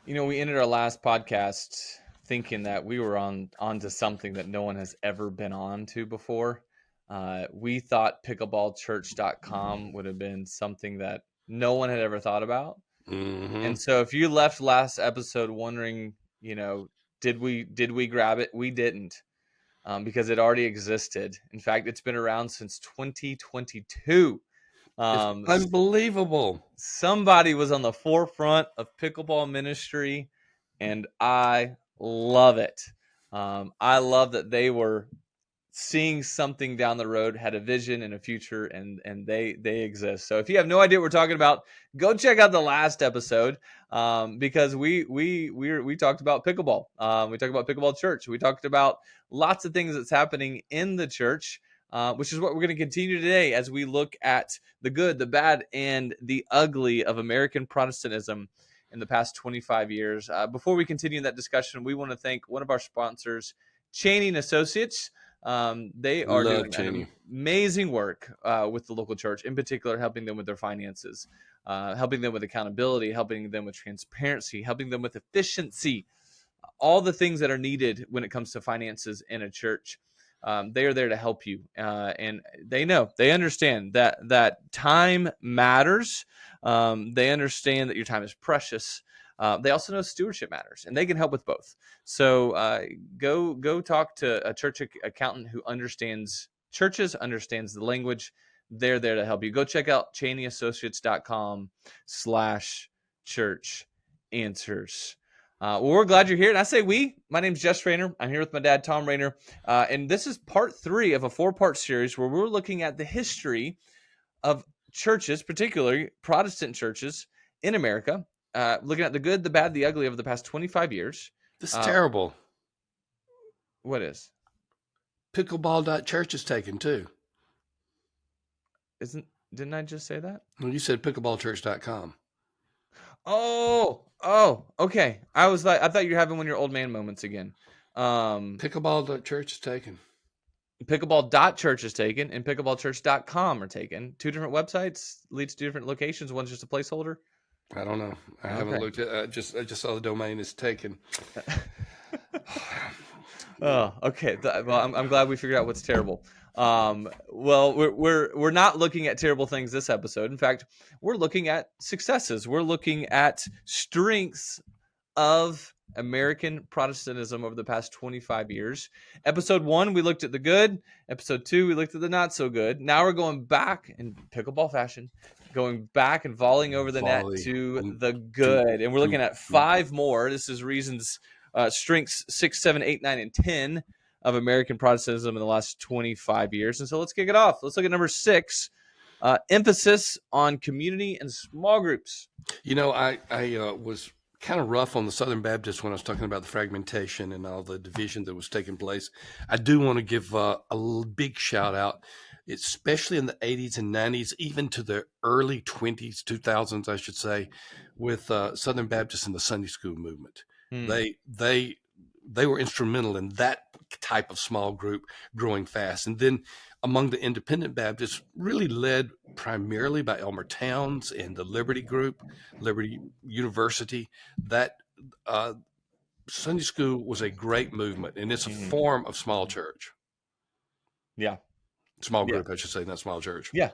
We ended our last podcast thinking that we were onto something that no one has ever been on to before. We thought pickleballchurch.com would have been something that no one had ever thought about. Mm-hmm. And so if you left last episode wondering, did we grab it? We didn't, because it already existed. In fact, it's been around since 2022. It's Um, unbelievable. Somebody was on the forefront of pickleball ministry, and I love it. I love that they were seeing something down the road, had a vision and a future, and they exist. So if you have no idea what we're talking about, go check out the last episode, because we talked about pickleball. We talked about pickleball church. We talked about lots of things that's happening in the church, which is what we're going to continue today as we look at the good, the bad, and the ugly of American Protestantism in the past 25 years. Before we continue that discussion, we want to thank one of our sponsors, Channing Associates. They are Love doing Cheney. an amazing work with the local church, in particular, helping them with their finances, helping them with accountability, helping them with transparency, helping them with efficiency, all the things that are needed when it comes to finances in a church. They are there to help you, and they understand that time matters. They understand that your time is precious. They also know stewardship matters, and they can help with both. So go talk to a church accountant who understands churches, understands the language. They're there to help you. Go check out ChaneyAssociates.com/church answers. Well, we're glad you're here. And I say we. My name's Jess Rayner. I'm here with my dad, Thom Rayner. And this is part 3 of a 4-part series where we're looking at the history of churches, particularly Protestant churches in America, looking at the good, the bad, the ugly of the past 25 years. This is terrible. What is? Pickleball.church is taken too. Didn't I just say that? Well, you said pickleballchurch.com. Oh, okay. I thought you were having one of your old man moments again. Pickleball.church is taken. Pickleball.church is taken, and pickleballchurch.com are taken. 2 different websites, leads to different locations. One's just a placeholder. I don't know. I haven't looked at. I just saw the domain is taken. Oh, okay. Well, I'm glad we figured out what's terrible. Well, we're not looking at terrible things this episode. In fact, we're looking at successes. We're looking at strengths of American Protestantism over the past 25 years. Episode 1, we looked at the good. Episode 2, we looked at the not so good. Now we're going back in pickleball fashion, going back and volleying over the net to the good. And we're looking at 5 more. This is reasons, strengths 6, 7, 8, 9, and 10 of American Protestantism in the last 25 years. And so let's kick it off. Let's look at number 6, emphasis on community and small groups. I was kind of rough on the Southern Baptists when I was talking about the fragmentation and all the division that was taking place. I do want to give a big shout out, especially in the 80s and 90s, even to the early 2000s, I should say, with Southern Baptists and the Sunday school movement. They were instrumental in that type of small group growing fast. And then among the independent Baptists, really led primarily by Elmer Towns and the Liberty Group, Liberty University, that Sunday school was a great movement, and it's a form of small church. Yeah. Small group, I should say, not small church. Yeah.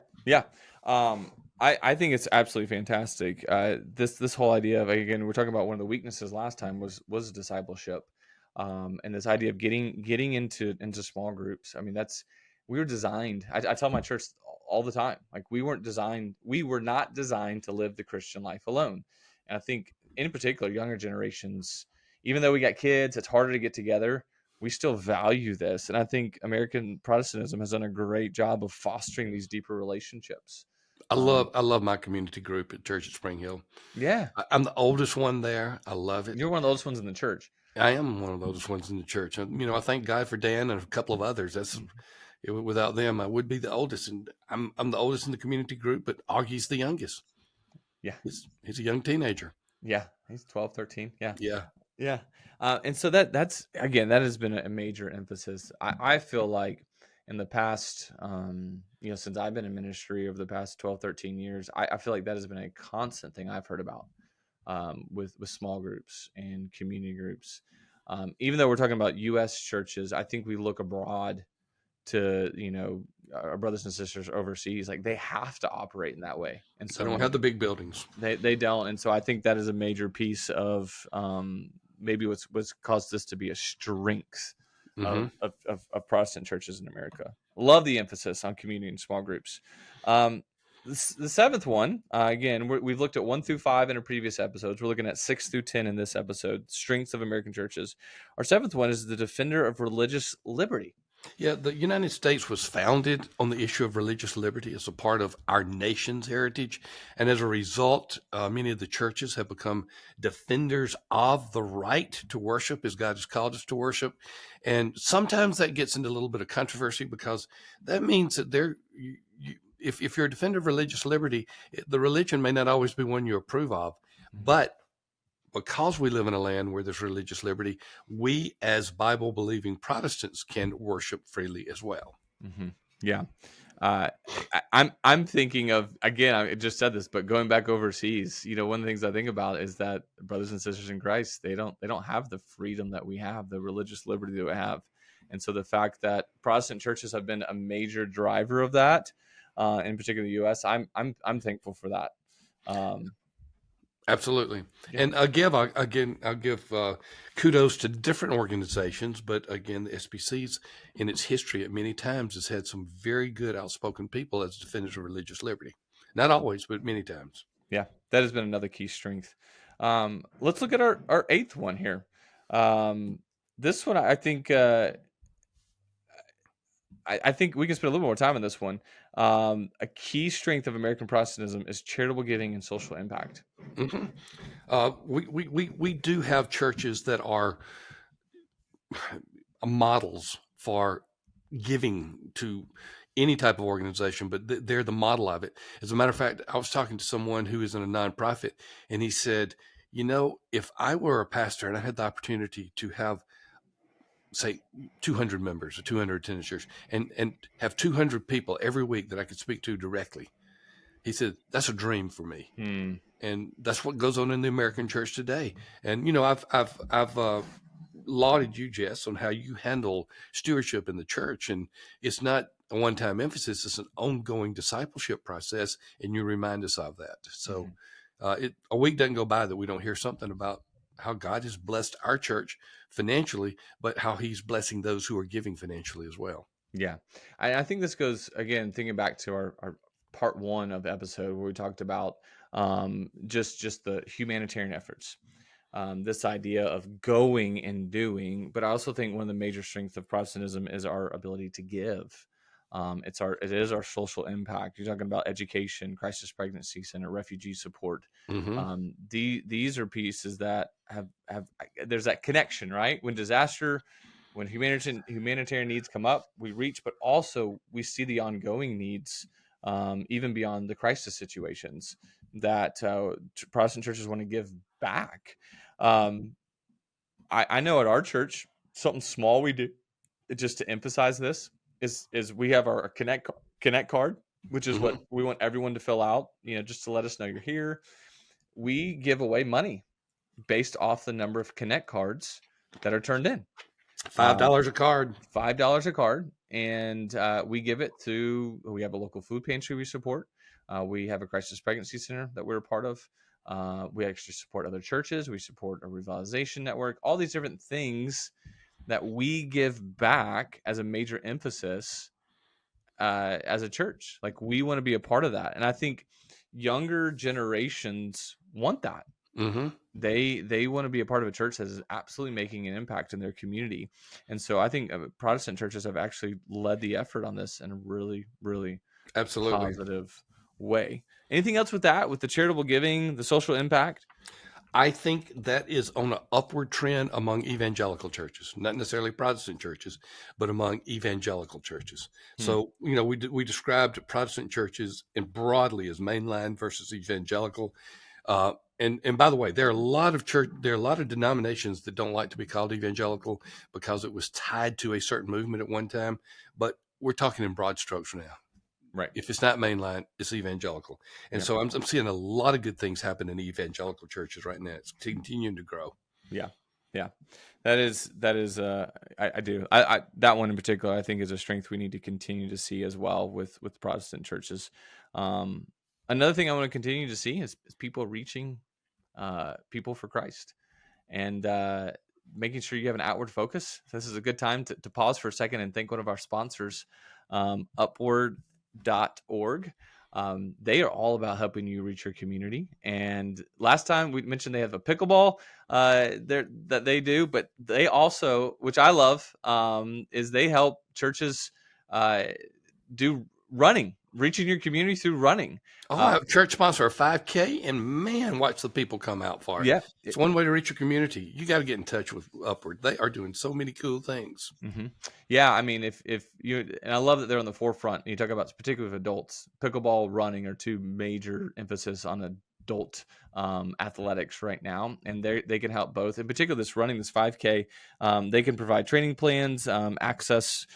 I think it's absolutely fantastic. This whole idea of, again, we're talking about one of the weaknesses last time was discipleship, and this idea of getting into small groups. I mean, we were designed. I tell my church all the time, like we were not designed to live the Christian life alone. And I think, in particular, younger generations, even though we got kids, it's harder to get together. We still value this, and I think American Protestantism has done a great job of fostering these deeper relationships. I love my community group at Church at Spring Hill. Yeah, I'm the oldest one there. I love it. You're one of the oldest ones in the church. I am one of the oldest ones in the church. I thank God for Dan and a couple of others. Without them, I would be the oldest, and I'm the oldest in the community group. But Augie's the youngest. Yeah, he's a young teenager. Yeah, he's 12, 13. Yeah. And so that has been a major emphasis. I feel like in the past, since I've been in ministry over the past 12, 13 years, I feel like that has been a constant thing I've heard about. with small groups and community groups. Even though we're talking about U.S. churches, I think we look abroad to, our brothers and sisters overseas, like they have to operate in that way. And They so don't have the big buildings. they don't. And so I think that is a major piece of maybe what's caused this to be a strength Mm-hmm. of Protestant churches in America. Love the emphasis on community and small groups. The seventh one, again, we've looked at 1 through 5 in our previous episodes. We're looking at 6 through 10 in this episode, strengths of American churches. Our seventh one is the defender of religious liberty. Yeah, the United States was founded on the issue of religious liberty as a part of our nation's heritage. And as a result, many of the churches have become defenders of the right to worship as God has called us to worship. And sometimes that gets into a little bit of controversy because that means that if you're a defender of religious liberty, the religion may not always be one you approve of. But because we live in a land where there's religious liberty, we as Bible believing Protestants can worship freely as well. Mm-hmm. Yeah. I'm thinking of, again, I just said this, but going back overseas, one of the things I think about is that brothers and sisters in Christ, they don't have the freedom that we have, the religious liberty that we have. And so the fact that Protestant churches have been a major driver of that, in particular the U.S., I'm thankful for that. Absolutely. Yeah. And I'll give kudos to different organizations, but again, the SBC's in its history at many times has had some very good outspoken people as defenders of religious liberty. Not always, but many times. Yeah, that has been another key strength. Let's look at our eighth one here. This one, I think, I think we can spend a little more time on this one. A key strength of American Protestantism is charitable giving and social impact. Mm-hmm. We do have churches that are models for giving to any type of organization, but they're the model of it. As a matter of fact, I was talking to someone who is in a nonprofit, and he said, if I were a pastor and I had the opportunity to have, say, 200 members or 200 attendance church and have 200 people every week that I could speak to directly, he said, that's a dream for me. And that's what goes on in the American church today. And, I've lauded you, Jess, on how you handle stewardship in the church. And it's not a one-time emphasis. It's an ongoing discipleship process. And you remind us of that. So a week doesn't go by that we don't hear something about how God has blessed our church financially, but how he's blessing those who are giving financially as well. Yeah. I think this goes, again, thinking back to our part 1 of the episode where we talked about just the humanitarian efforts. This idea of going and doing, but I also think one of the major strengths of Protestantism is our ability to give. It is our social impact. You're talking about education, crisis pregnancy center, refugee support. Mm-hmm. These are pieces that have there's that connection, right? When humanitarian needs come up, we reach, but also we see the ongoing needs, even beyond the crisis situations that Protestant churches want to give back. I know at our church, something small we do just to emphasize this is we have our connect card, which is what we want everyone to fill out, just to let us know you're here. We give away money based off the number of connect cards that are turned in. $5 a card. $5 a card. And we give it to, we have a local food pantry we support. We have a crisis pregnancy center that we're a part of. We actually support other churches. We support a revitalization network, all these different things that we give back as a major emphasis as a church. Like we want to be a part of that. And I think younger generations want that. Mm-hmm. They want to be a part of a church that is absolutely making an impact in their community. And so I think Protestant churches have actually led the effort on this in a really, really absolutely positive way. Anything else with that, with the charitable giving, the social impact? I think that is on an upward trend among evangelical churches, not necessarily Protestant churches, but among evangelical churches. So, we described Protestant churches in broadly as mainline versus evangelical. And by the way, there are a lot of denominations that don't like to be called evangelical because it was tied to a certain movement at one time. But we're talking in broad strokes now. Right. If it's not mainline, it's evangelical. And Yeah. so I'm seeing a lot of good things happen in evangelical churches right now. It's continuing to grow. Yeah. Yeah. That is I do. That one in particular I think is a strength we need to continue to see as well with Protestant churches. Um Another thing I want to continue to see is people reaching people for Christ, and making sure you have an outward focus. This is a good time to pause for a second and thank one of our sponsors, upward.org. They are all about helping you reach your community. And last time we mentioned they have a pickleball that they do, but they also, which I love, is they help churches uh, do running, reaching your community through running. Oh, I have a church sponsor a 5K, and man, watch the people come out for it. Yeah. It's one way to reach your community. You got to get in touch with Upward. They are doing so many cool things. Mm-hmm. Yeah, I mean, if you, and I love that they're on the forefront. You talk about particularly with adults, pickleball, running are two major emphasis on adult athletics right now, and they can help both. In particular, this running, this 5K, they can provide training plans, access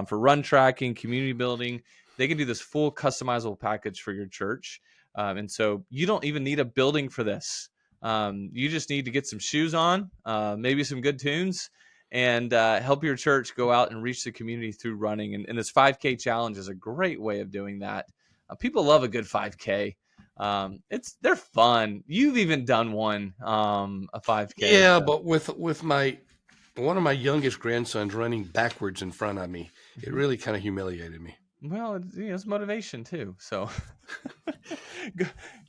for run tracking, community building. They can do this full customizable package for your church, and so you don't even need a building for this. You just need to get some shoes on, maybe some good tunes, and help your church go out and reach the community through running. And this 5K challenge is a great way of doing that. People love a good 5K. They're fun. You've even done one, a 5K. Yeah, So. but with my one of my youngest grandsons running backwards in front of me, it really kind of humiliated me. Well, it's motivation too. So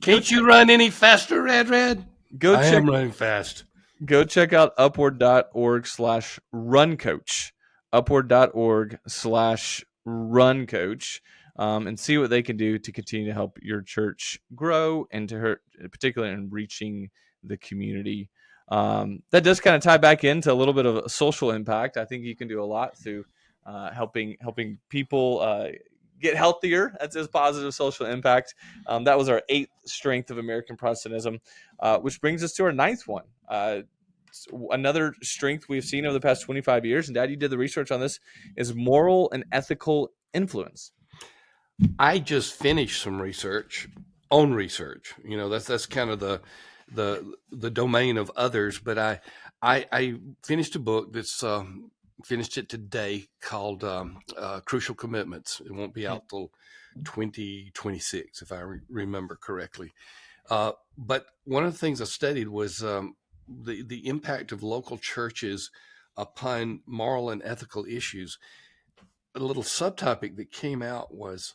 Can't you run any faster, Red? Go I check. am running fast. Go check out upward.org/runcoach, upward.org/runcoach, and see what they can do to continue to help your church grow and particularly in reaching the community. That does kind of tie back into a little bit of a social impact. I think you can do a lot through helping people get healthier. That's a positive social impact. That was our 8th strength of American Protestantism, which brings us to our 9th one. Another strength we've seen over the past 25 years, and Dad, you did the research on this, is moral and ethical influence. I just finished some research on research. You know, that's kind of the domain of others. But I finished a book that's finished it today called Crucial Commitments. It won't be out till 2026, if I remember correctly. But one of the things I studied was the impact of local churches upon moral and ethical issues. A little subtopic that came out was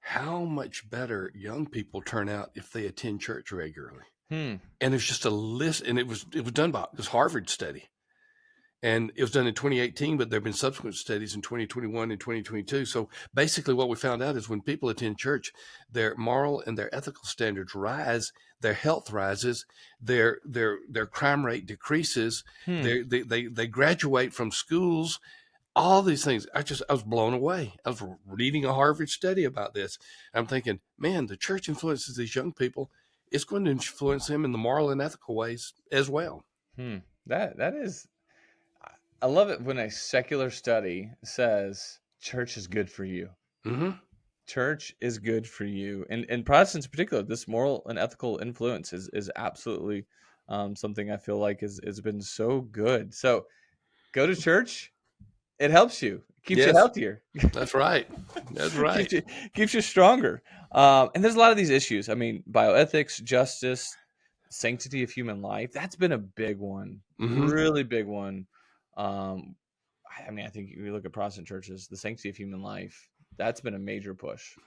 how much better young people turn out if they attend church regularly. And it's just a list, and it was done by this Harvard study. And it was done in 2018, but there have been subsequent studies in 2021 and 2022. So basically what we found out is when people attend church, their moral and their ethical standards rise, their health rises, their crime rate decreases, they graduate from schools, all these things. I was blown away. I was reading a Harvard study about this. I'm thinking, man, the church influences these young people. It's going to influence them in the moral and ethical ways as well. That is, I love it when a secular study says church is good for you. Mm-hmm. Church is good for you. And Protestants in particular, this moral and ethical influence is absolutely something I feel like has been so good. So go to church. It helps you. Keeps you healthier. That's right. That's right. keeps you stronger. And there's a lot of these issues. I mean, bioethics, justice, sanctity of human life. That's been a big one. Mm-hmm. Really big one. I mean, I think if you look at Protestant churches, the sanctity of human life, that's been a major push.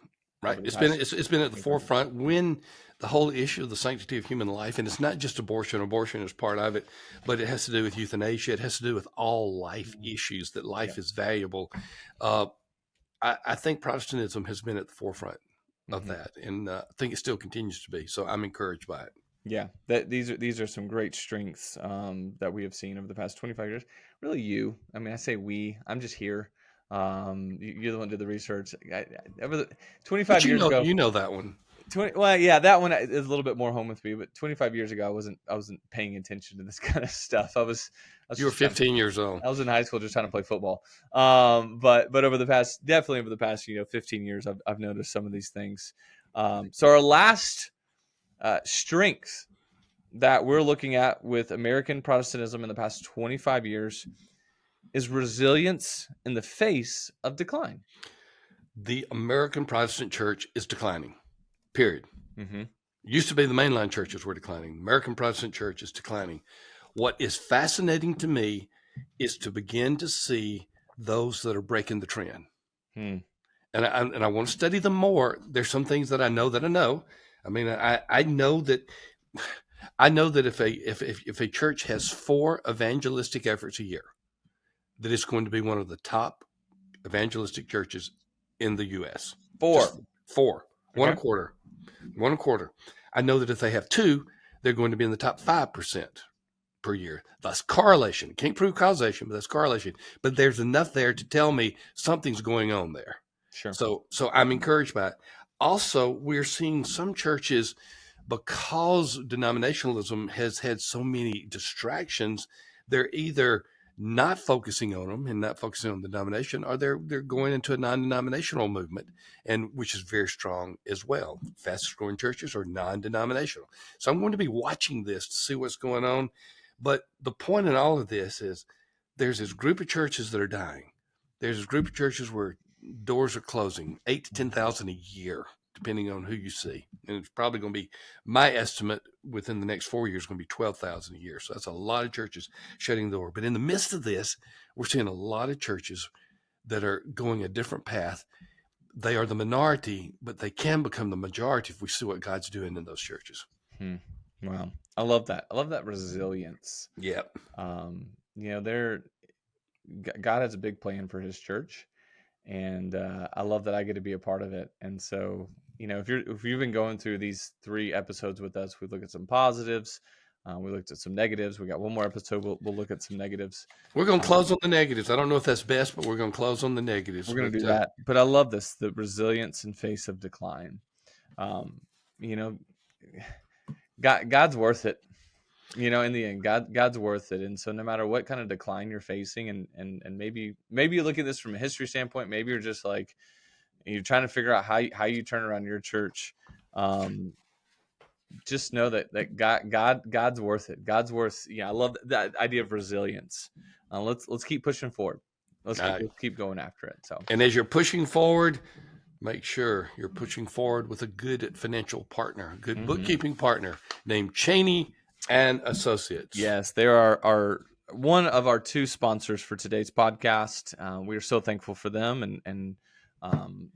Right. It's been at the forefront when the whole issue of the sanctity of human life, and it's not just abortion. Abortion is part of it, but it has to do with euthanasia. It has to do with all life issues, that life is valuable. I think Protestantism has been at the forefront of that, and I think it still continues to be. So I'm encouraged by it. Yeah, these are some great strengths that we have seen over the past 25 years. Really, I mean, I say we. I'm just here. You're the one who did the research. 25 years ago. You know that one. Well, yeah, that one is a little bit more home with me. But 25 years ago, I wasn't paying attention to this kind of stuff. I was You were just trying. 15 years old. I was in high school just trying to play football. But definitely over the past 15 years, I've noticed some of these things. So our last strength that we're looking at with American Protestantism in the past 25 years is resilience in the face of decline. The American Protestant church is declining, period. Mm-hmm. Used to be the mainline churches were declining. The American Protestant church is declining. What is fascinating to me is to begin to see those that are breaking the trend. Hmm. And I want to study them more. There's some things that I know that I know. I mean, I know that if a church has 4 evangelistic efforts a year, that it's going to be one of the top evangelistic churches in the U.S. 4. Just 4, one a Okay. quarter, one a quarter. I know that if they have 2, they're going to be in the top 5% per year. That's correlation. Can't prove causation, but that's correlation. But there's enough there to tell me something's going on there. Sure. So I'm encouraged by it. Also, we're seeing some churches, because denominationalism has had so many distractions, they're either not focusing on them and not focusing on the denomination, or they're going into a non-denominational movement, and which is very strong as well. Fastest growing churches are non-denominational. So I'm going to be watching this to see what's going on. But the point in all of this is there's this group of churches that are dying. There's this group of churches where doors are closing, 8 to 10,000 a year, depending on who you see. And it's probably going to be, my estimate within the next 4 years, going to be 12,000 a year. So that's a lot of churches shutting the door. But in the midst of this, we're seeing a lot of churches that are going a different path. They are the minority, but they can become the majority if we see what God's doing in those churches. Wow. I love that. I love that resilience. Yep. God has a big plan for his church. And I love that I get to be a part of it. And so, if you've been going through these 3 episodes with us, we look at some positives, we looked at some negatives. We got one more episode. We'll look at some negatives. We're going to close on the negatives. I don't know if that's best, but we're going to close on the negatives. We're going to do that. But I love this, the resilience in face of decline. God's worth it. In the end, God's worth it. And so no matter what kind of decline you're facing, and maybe you look at this from a history standpoint, maybe you're just like, you're trying to figure out how you turn around your church. Just know that God's worth it. God's worth. Yeah. I love that idea of resilience. Let's keep pushing forward. Let's keep going after it. So, and as you're pushing forward, make sure you're pushing forward with a good financial partner, a good bookkeeping partner named Cheney and Associates. Yes, they are one of our 2 sponsors for today's podcast. We are so thankful for them, and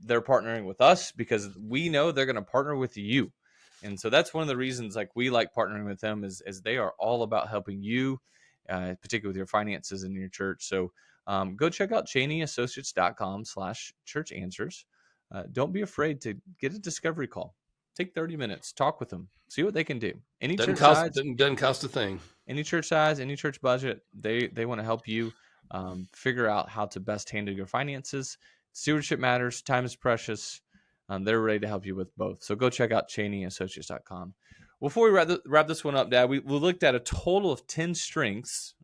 they're partnering with us because we know they're going to partner with you. And so that's one of the reasons we like partnering with them is they are all about helping you, particularly with your finances in your church. So go check out CheneyAssociates.com/church answers. Don't be afraid to get a discovery call. Take 30 minutes, talk with them, see what they can do. Doesn't cost a thing. Any church size, any church budget, they want to help you figure out how to best handle your finances. Stewardship matters. Time is precious. They're ready to help you with both. So go check out CheneyAssociates.com. Before we wrap this one up, Dad, we looked at a total of 10 strengths.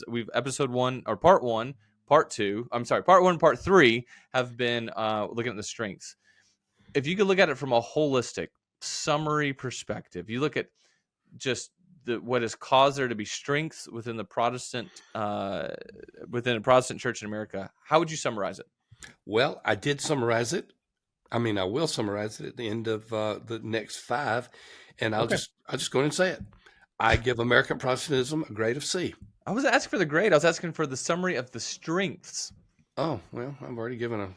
We've episode 1 or part 1, part 2. I'm sorry, part 1, part 3 have been looking at the strengths. If you could look at it from a holistic summary perspective, you look at just what has caused there to be strengths within the Protestant within a Protestant church in America. How would you summarize it? Well, I did summarize it. I will summarize it at the end of the next 5, and I'll just go ahead and say it. I give American Protestantism a grade of C. I was asking for the grade. I was asking for the summary of the strengths. Oh, well, I've already given a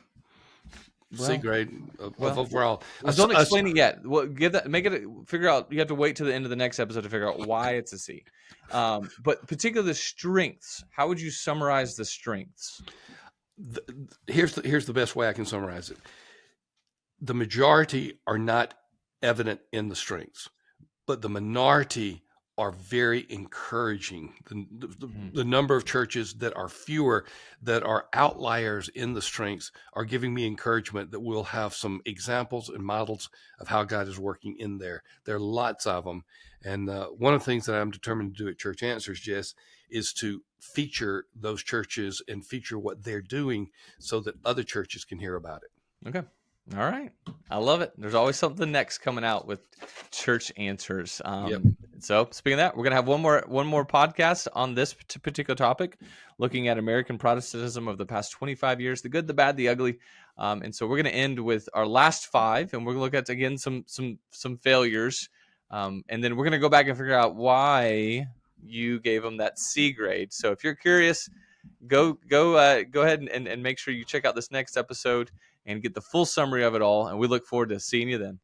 C grade of overall. Don't explain it yet. Well, figure out. You have to wait to the end of the next episode to figure out why it's a C. But particularly the strengths. How would you summarize the strengths? Here's the best way I can summarize it. The majority are not evident in the strengths, but the minority are very encouraging. Mm. The number of churches that are fewer, that are outliers in the strengths, are giving me encouragement that we'll have some examples and models of how God is working in there. There are lots of them. And one of the things that I'm determined to do at Church Answers, Jess, is to feature those churches and feature what they're doing so that other churches can hear about it. Okay. All right. I love it. There's always something next coming out with Church Answers. Yep. So speaking of that, we're gonna have one more podcast on this particular topic, looking at American Protestantism of the past 25 years, the good, the bad, the ugly. And so we're gonna end with our last 5, and we're gonna look at again some failures, and then we're gonna go back and figure out why you gave them that C grade. So if you're curious, go ahead and make sure you check out this next episode and get the full summary of it all. And we look forward to seeing you then.